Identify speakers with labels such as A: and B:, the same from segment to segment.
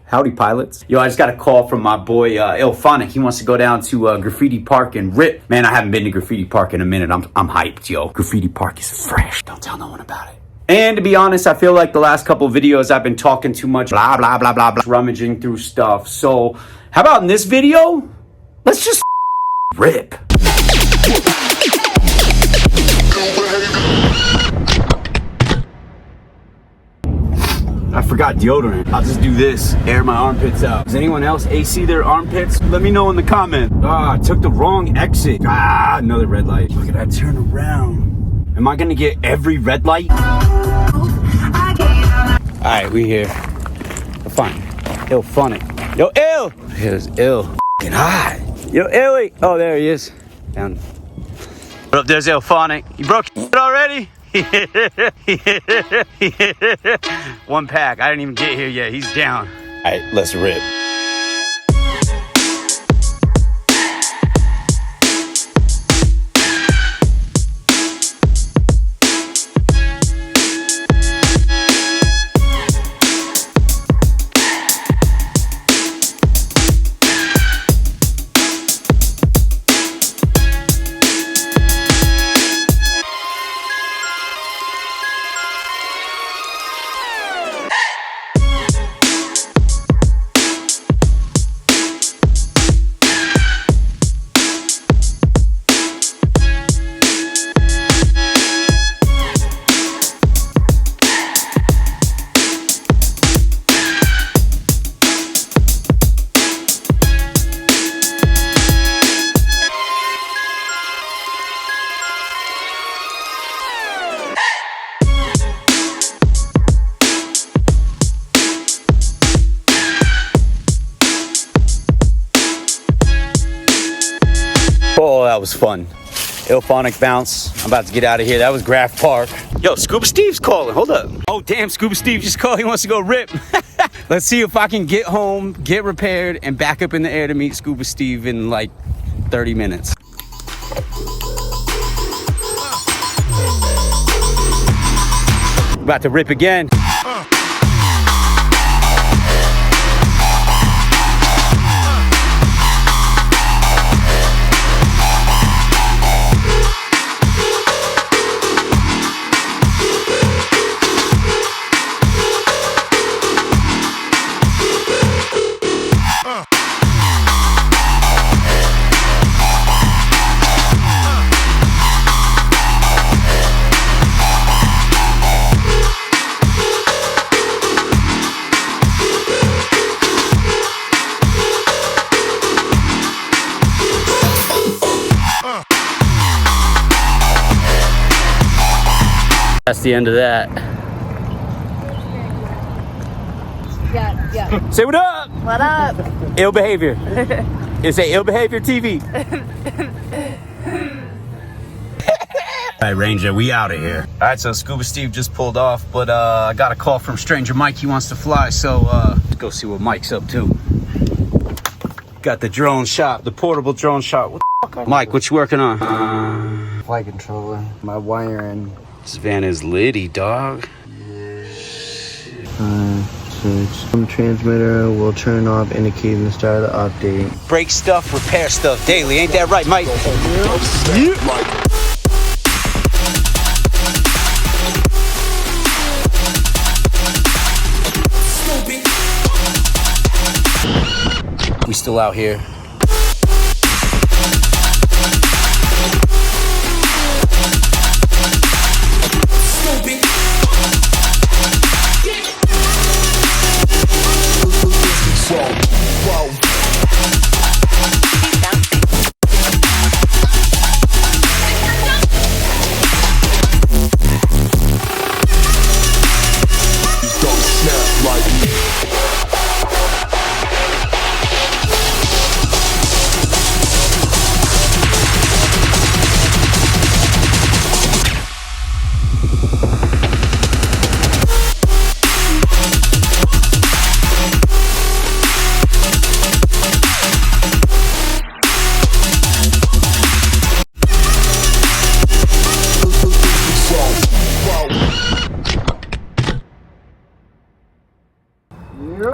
A: Howdy, pilots. Yo, I just got a call from my boy, Ilphonic. He wants to go down to Graffiti Park and rip. Man, I haven't been to Graffiti Park in a minute. I'm hyped, yo. Graffiti Park is fresh. Don't tell no one about it. And to be honest, I feel like the last couple of videos I've been talking too much, blah, blah, blah, blah, blah, rummaging through stuff. So, how about in this video? Let's just rip. I forgot deodorant. I'll just do this, air my armpits out. Does anyone else AC their armpits? Let me know in the comment. I took the wrong exit. Another red light. Look at that, turn around. Am I gonna get every red light? All right, we here. Fine. Ill funny. Yo, Ill! Here's Ill. Fucking hot. Yo, Illy! Oh, there he is. Down. What up, there's Ilphonic. You broke it already? One pack. I didn't even get here yet. He's down. All right, let's rip. Oh, that was fun. Ilphonic bounce. I'm about to get out of here. That was Graph Park. Yo, Scuba Steve's calling. Hold up. Oh, damn, Scuba Steve just called. He wants to go rip. Let's see if I can get home, get repaired, and back up in the air to meet Scuba Steve in like 30 minutes. About to rip again. That's the end of that. Yeah. Say what up?
B: What up?
A: Ill behavior. It's a ill behavior TV. All right, Ranger, we out of here. All right, so Scuba Steve just pulled off, but I got a call from Stranger Mike. He wants to fly, so let's go see what Mike's up to. Got the drone shot, the portable drone shot. What the fuck? Mike, what you working on?
C: Flight controller, my wiring.
A: This van is litty, dog.
C: 6. Some transmitter will turn off, indicating the start of the update.
A: Break stuff, repair stuff daily. Ain't that right, Mike? Yeah. We still out here.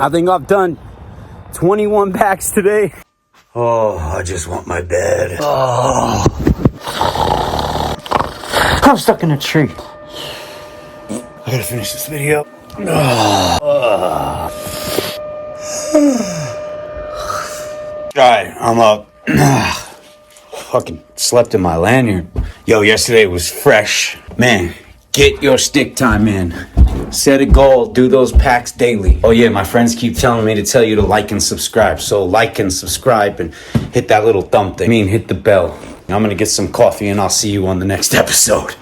A: I think I've done 21 packs today. Oh, I just want my bed. Oh. I'm stuck in a tree. I gotta finish this video. Alright, I'm up. Fucking slept in my lanyard. Yo, yesterday was fresh. Man, get your stick time in. Set a goal, do those packs daily. Oh yeah, my friends keep telling me to tell you to like and subscribe. So like and subscribe and hit that little thumb thing. Hit the bell. I'm gonna get some coffee and I'll see you on the next episode.